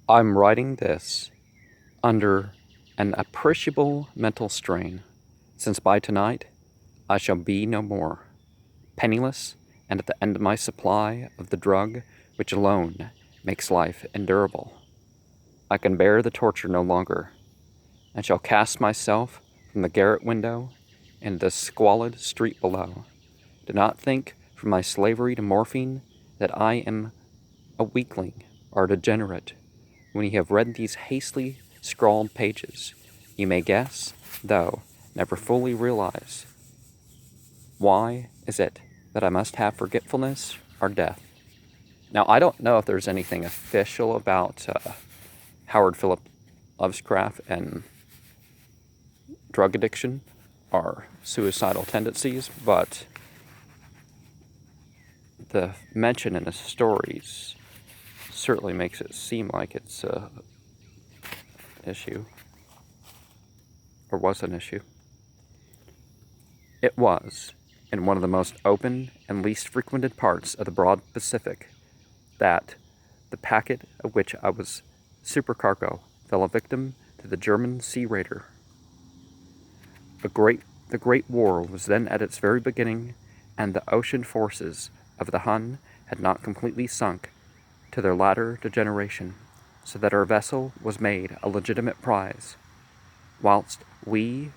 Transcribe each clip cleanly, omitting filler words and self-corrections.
I'm writing this under an appreciable mental strain, since by tonight I shall be no more, penniless and at the end of my supply of the drug which alone makes life endurable. I can bear the torture no longer, and shall cast myself from the garret window into the squalid street below. Do not think from my slavery to morphine that I am a weakling or a degenerate. When you have read these hastily scrawled pages, you may guess, though never fully realize, why is it that I must have forgetfulness or death. Now, I don't know if there's anything official about Howard Phillips Lovecraft and drug addiction or suicidal tendencies, but the mention in his stories certainly makes it seem like it's an issue, or was an issue. It was, in one of the most open and least frequented parts of the broad Pacific, that the packet of which I was supercargo fell a victim to the German sea raider. The Great War was then at its very beginning, and the ocean forces of the Hun had not completely sunk to their latter degeneration, so that our vessel was made a legitimate prize, whilst we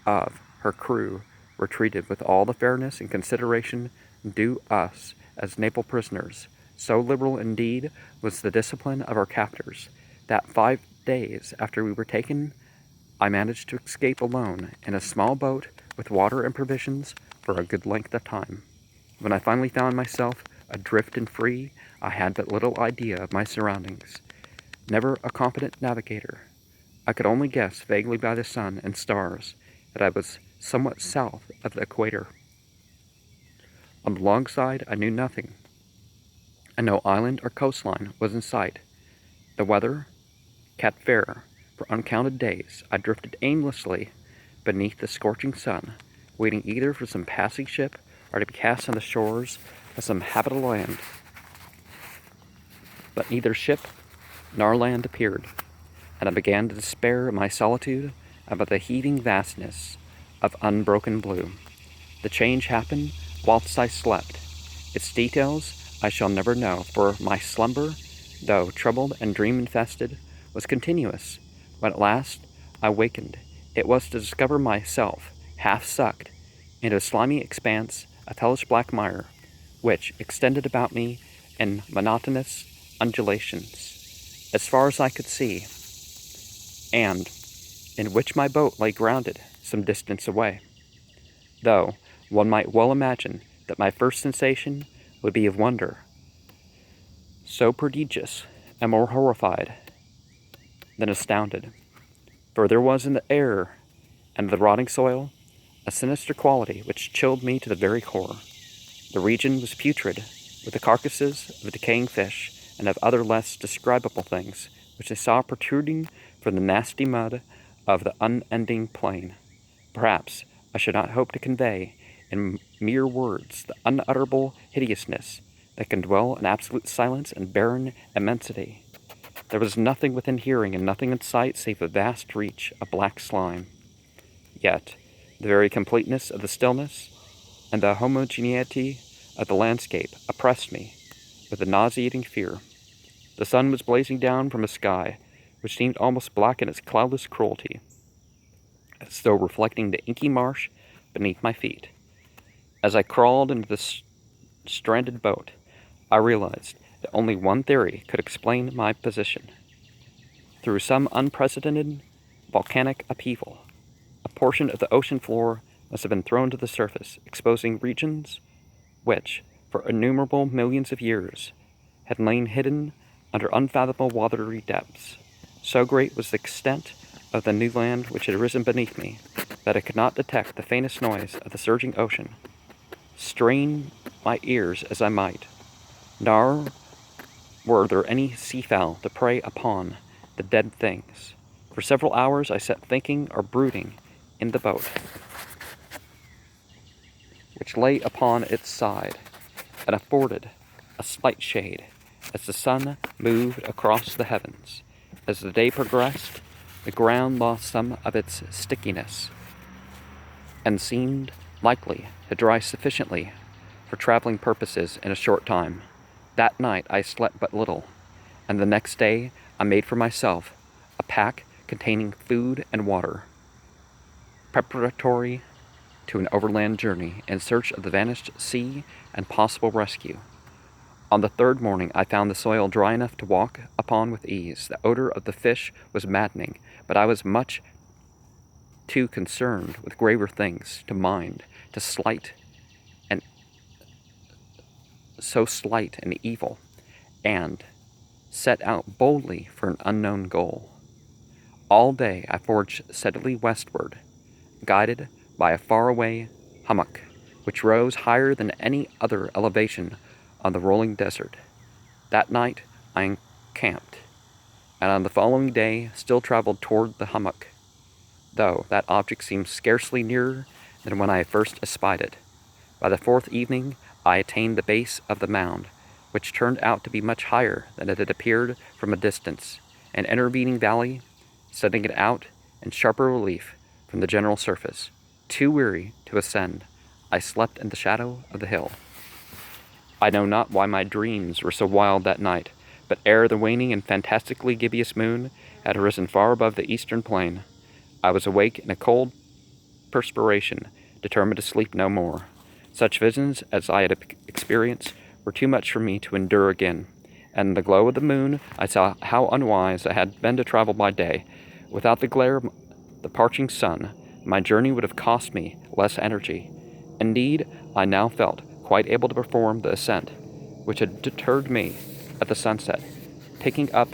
of her crew were treated with all the fairness and consideration due us as naval prisoners. So liberal indeed was the discipline of our captors, that 5 days after we were taken, I managed to escape alone in a small boat with water and provisions for a good length of time. When I finally found myself adrift and free, I had but little idea of my surroundings. Never a competent navigator, I could only guess vaguely by the sun and stars that I was somewhat south of the equator. On the long side, I knew nothing, and no island or coastline was in sight. The weather kept fair. For uncounted days, I drifted aimlessly beneath the scorching sun, waiting either for some passing ship or to be cast on the shores of some habitable land. But neither ship nor land appeared, and I began to despair of my solitude about the heaving vastness of unbroken blue. The change happened whilst I slept. Its details I shall never know, for my slumber, though troubled and dream-infested, was continuous. When at last I wakened, it was to discover myself half sucked into a slimy expanse of hellish black mire, which extended about me in monotonous undulations, as far as I could see, and in which my boat lay grounded some distance away. Though one might well imagine that my first sensation would be of wonder, so prodigious and more horrified than astounded, for there was in the air and the rotting soil a sinister quality which chilled me to the very core. The region was putrid, with the carcasses of decaying fish and of other less describable things which I saw protruding from the nasty mud of the unending plain. Perhaps I should not hope to convey in mere words the unutterable hideousness that can dwell in absolute silence and barren immensity. There was nothing within hearing and nothing in sight save a vast reach of black slime. Yet the very completeness of the stillness and the homogeneity of the landscape oppressed me with a nauseating fear. The sun was blazing down from a sky which seemed almost black in its cloudless cruelty, as though reflecting the inky marsh beneath my feet. As I crawled into the stranded boat, I realized that only one theory could explain my position. Through some unprecedented volcanic upheaval, a portion of the ocean floor must have been thrown to the surface, exposing regions which, for innumerable millions of years, had lain hidden under unfathomable watery depths. So great was the extent of the new land which had risen beneath me that I could not detect the faintest noise of the surging ocean, strain my ears as I might, nor were there any seafowl to prey upon the dead things. For several hours I sat thinking or brooding in the boat, which lay upon its side and afforded a slight shade, as the sun moved across the heavens. As the day progressed, the ground lost some of its stickiness and seemed likely to dry sufficiently for traveling purposes in a short time. That night I slept but little, and the next day I made for myself a pack containing food and water, preparatory to an overland journey in search of the vanished sea and possible rescue. On the third morning I found the soil dry enough to walk upon with ease. The odor of the fish was maddening, but I was much too concerned with graver things to mind, to slight and so slight an evil, and set out boldly for an unknown goal. All day I forged steadily westward, guided by a faraway hummock, which rose higher than any other elevation on the rolling desert. That night I encamped, and on the following day still traveled toward the hummock, though that object seemed scarcely nearer than when I first espied it. By the fourth evening I attained the base of the mound, which turned out to be much higher than it had appeared from a distance, an intervening valley, setting it out in sharper relief from the general surface. Too weary to ascend, I slept in the shadow of the hill. I know not why my dreams were so wild that night, but ere the waning and fantastically gibbous moon had risen far above the eastern plain, I was awake in a cold perspiration, determined to sleep no more. Such visions as I had experienced were too much for me to endure again, and in the glow of the moon I saw how unwise I had been to travel by day. Without the glare of the parching sun, my journey would have cost me less energy. Indeed, I now felt quite able to perform the ascent, which had deterred me at the sunset. Picking up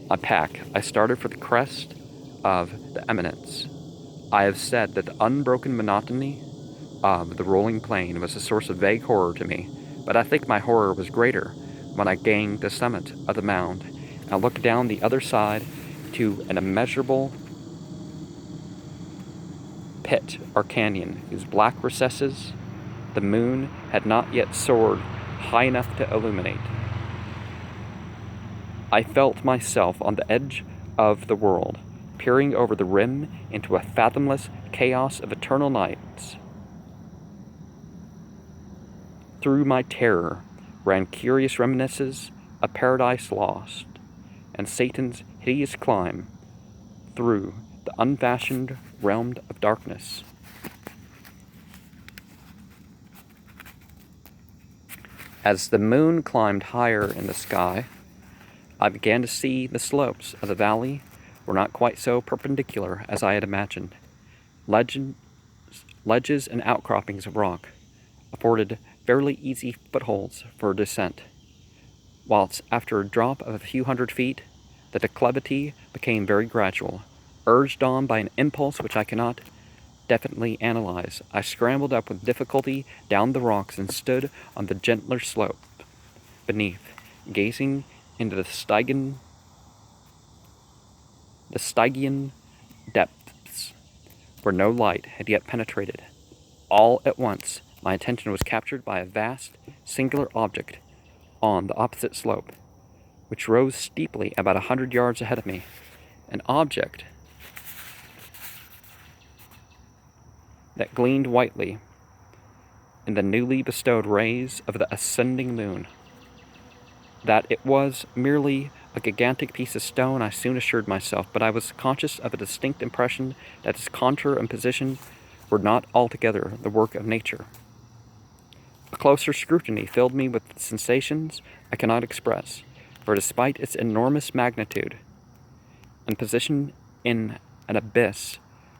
my pack, I started for the crest of the eminence. I have said that the unbroken monotony of the rolling plain was a source of vague horror to me, but I think my horror was greater when I gained the summit of the mound and I looked down the other side to an immeasurable pit or canyon whose black recesses the moon had not yet soared high enough to illuminate. I felt myself on the edge of the world, peering over the rim into a fathomless chaos of eternal nights. Through my terror ran curious reminiscences of Paradise Lost and Satan's hideous climb through the unfashioned realm of darkness. As the moon climbed higher in the sky, I began to see the slopes of the valley were not quite so perpendicular as I had imagined. Ledges and outcroppings of rock afforded fairly easy footholds for descent, whilst after a drop of a few hundred feet, the declivity became very gradual. Urged on by an impulse which I cannot definitely analyze, I scrambled up with difficulty down the rocks and stood on the gentler slope beneath, gazing into the Stygian depths, where no light had yet penetrated. All at once, my attention was captured by a vast, singular object on the opposite slope, which rose steeply about 100 yards ahead of me. An object that gleamed whitely in the newly bestowed rays of the ascending moon. That it was merely a gigantic piece of stone I soon assured myself, but I was conscious of a distinct impression that its contour and position were not altogether the work of nature. A closer scrutiny filled me with sensations I cannot express, for despite its enormous magnitude and position in an abyss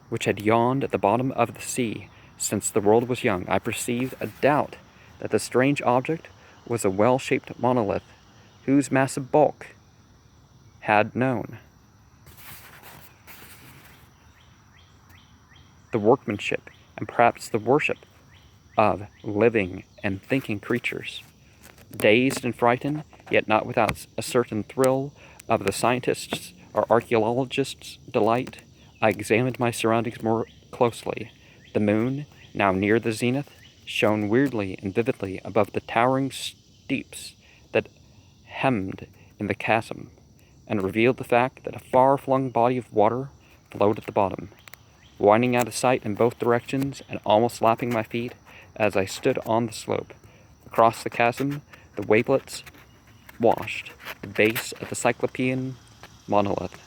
which had yawned at the bottom of the sea since the world was young, I perceived a doubt that the strange object was a well-shaped monolith whose massive bulk had known the workmanship and perhaps the worship of living and thinking creatures. Dazed and frightened, yet not without a certain thrill of the scientist's or archaeologist's delight, I examined my surroundings more closely. The moon, now near the zenith, shone weirdly and vividly above the towering steeps that hemmed in the chasm, and revealed the fact that a far-flung body of water flowed at the bottom, winding out of sight in both directions and almost lapping my feet as I stood on the slope. Across the chasm, the wavelets washed the base of the Cyclopean monolith,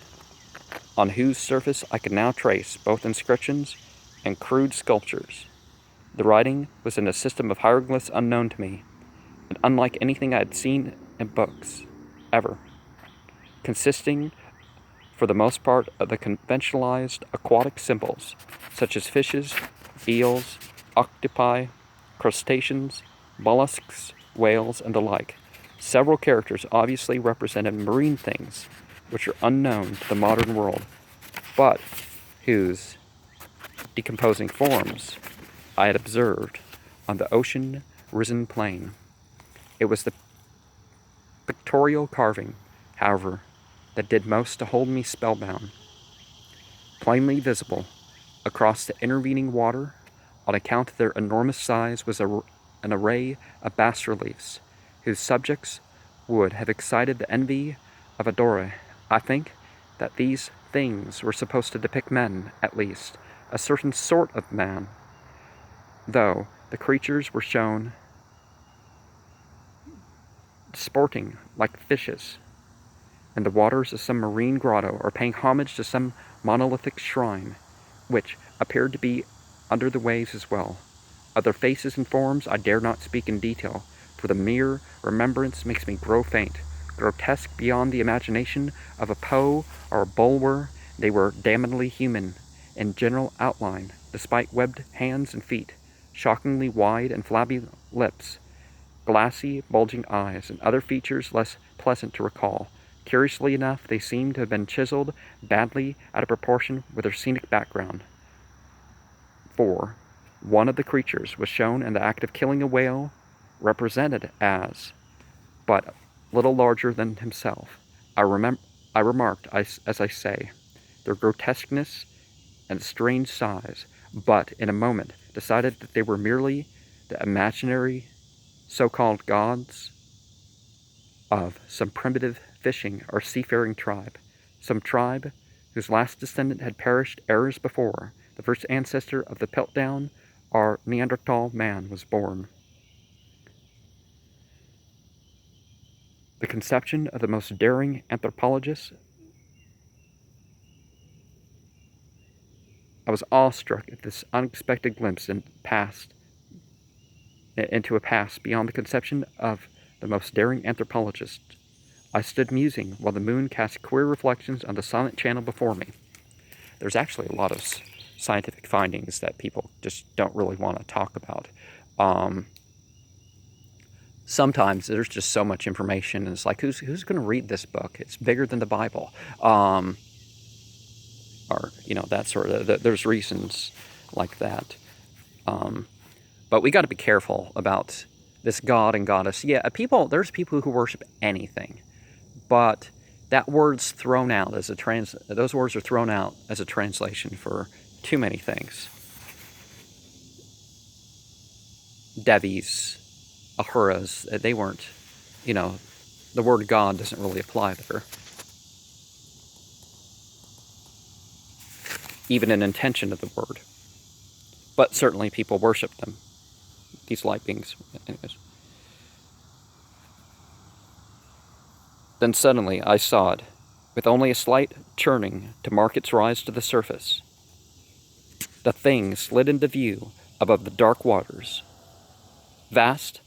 on whose surface I could now trace both inscriptions and crude sculptures. The writing was in a system of hieroglyphs unknown to me, and unlike anything I had seen in books, ever, consisting for the most part of the conventionalized aquatic symbols, such as fishes, eels, octopi, crustaceans, mollusks, whales, and the like. Several characters obviously represented marine things, which are unknown to the modern world, but whose decomposing forms I had observed on the ocean-risen plain. It was the pictorial carving, however, that did most to hold me spellbound. Plainly visible across the intervening water, on account of their enormous size, was an array of bas-reliefs, whose subjects would have excited the envy of a Dore. I think that these things were supposed to depict men, at least, a certain sort of man, though the creatures were shown sporting like fishes in the waters of some marine grotto, or paying homage to some monolithic shrine, which appeared to be under the waves as well. Of their faces and forms I dare not speak in detail, for the mere remembrance makes me grow faint. Grotesque beyond the imagination of a Poe or a Bulwer, they were damnably human in general outline, despite webbed hands and feet, shockingly wide and flabby lips, glassy, bulging eyes, and other features less pleasant to recall. Curiously enough, they seemed to have been chiseled badly out of proportion with their scenic background. For one of the creatures was shown in the act of killing a whale, represented as but little larger than himself. I remarked, as I say, their grotesqueness and strange size, but in a moment decided that they were merely the imaginary so-called gods of some primitive fishing or seafaring tribe, some tribe whose last descendant had perished eras before the first ancestor of the Piltdown or Neanderthal man was born. The conception of the most daring anthropologist, I was awestruck at this unexpected glimpse into a past beyond the conception of the most daring anthropologist. I stood musing while the moon cast queer reflections on the silent channel before me. There's actually a lot of scientific findings that people just don't really want to talk about. Sometimes there's just so much information, and it's like, who's going to read this book? It's bigger than the Bible. Or, that sort of, there's reasons like that. But we got to be careful about this god and goddess. Yeah, there's people who worship anything, but that word's thrown out as those words are thrown out as a translation for too many things. Devis, Ahuras, they weren't, the word God doesn't really apply there. Even an intention of the word. But certainly people worship them, these light beings. Anyways. Then suddenly I saw it, with only a slight churning to mark its rise to the surface. The thing slid into view above the dark waters. Vast,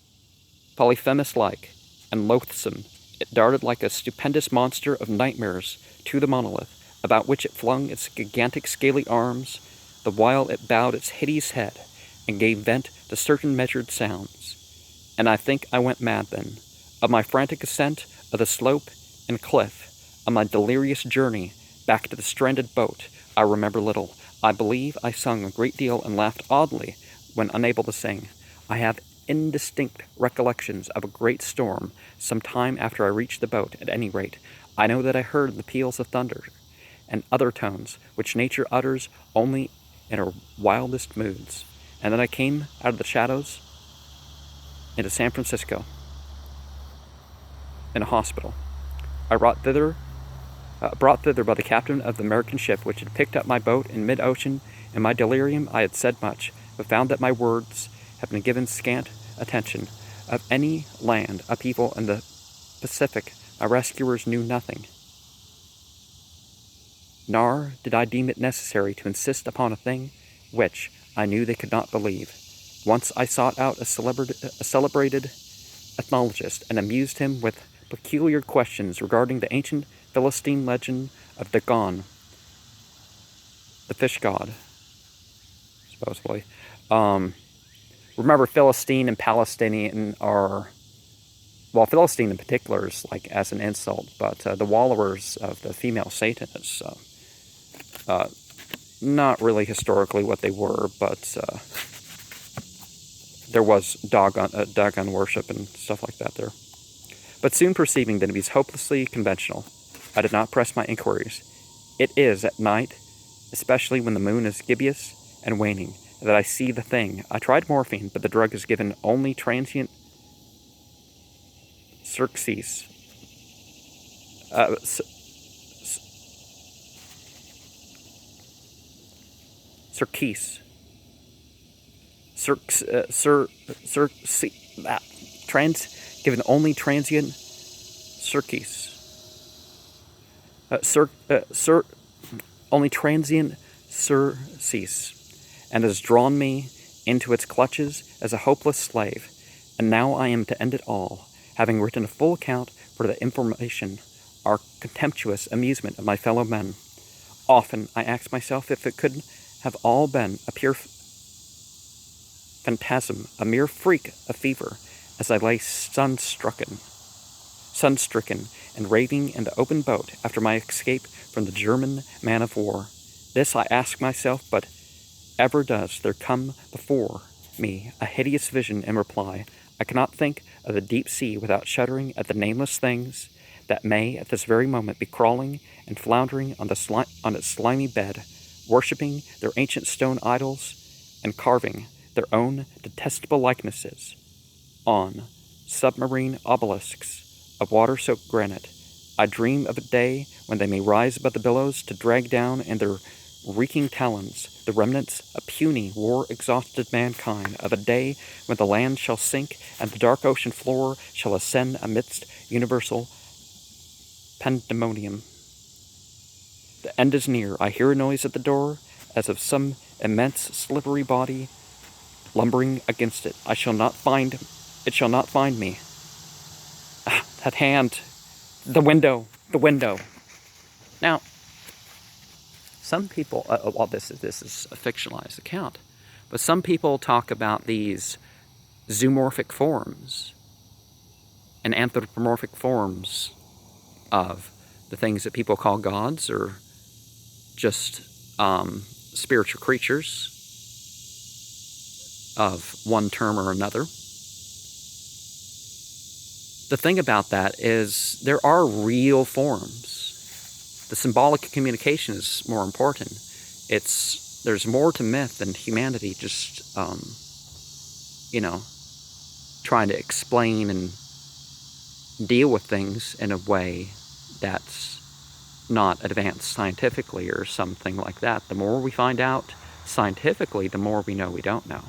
Polyphemus-like, and loathsome, it darted like a stupendous monster of nightmares to the monolith, about which it flung its gigantic scaly arms, the while it bowed its hideous head, and gave vent to certain measured sounds. And I think I went mad then. Of my frantic ascent of the slope and cliff, of my delirious journey back to the stranded boat, I remember little. I believe I sung a great deal and laughed oddly when unable to sing. I have indistinct recollections of a great storm some time after I reached the boat. At any rate, I know that I heard the peals of thunder and other tones which nature utters only in her wildest moods. And then I came out of the shadows into San Francisco. in a hospital. I brought thither by the captain of the American ship which had picked up my boat in mid-ocean. In my delirium I had said much, but found that my words had been given scant attention. Of any land, a people in the Pacific, my rescuers knew nothing. Nor did I deem it necessary to insist upon a thing which I knew they could not believe. Once I sought out a celebrated ethnologist and amused him with peculiar questions regarding the ancient Philistine legend of Dagon, the fish god, supposedly. Remember, Philistine and Palestinian are, well, Philistine in particular is like as an insult, but the wallowers of the female Satan is not really historically what they were, but there was Dagon worship and stuff like that there. But soon perceiving that it was hopelessly conventional, I did not press my inquiries. It is at night, especially when the moon is gibbous and waning, that I see the thing. I tried morphine, but the drug is given only transient circes. Given only transient circes. Only transient surcease, and has drawn me into its clutches as a hopeless slave. And now I am to end it all, having written a full account for the information or contemptuous amusement of my fellow men. Often I ask myself if it could have all been a pure phantasm, a mere freak of fever, as I lay sun-stricken and raving in the open boat after my escape from the German man-of-war. This I ask myself, but ever does there come before me a hideous vision in reply. I cannot think of the deep sea without shuddering at the nameless things that may at this very moment be crawling and floundering on its slimy bed, worshipping their ancient stone idols and carving their own detestable likenesses on submarine obelisks of water-soaked granite. I dream of a day when they may rise above the billows to drag down in their reeking talons the remnants of puny, war-exhausted mankind, of a day when the land shall sink and the dark ocean floor shall ascend amidst universal pandemonium. The end is near. I hear a noise at the door, as of some immense slippery body lumbering against it. It shall not find me. That hand. The window. Now, some people, well, this is a fictionalized account, but some people talk about these zoomorphic forms and anthropomorphic forms of the things that people call gods or just spiritual creatures of one term or another. The thing about that is there are real forms. The symbolic communication is more important. There's more to myth than humanity just, trying to explain and deal with things in a way that's not advanced scientifically or something like that. The more we find out scientifically, the more we know we don't know.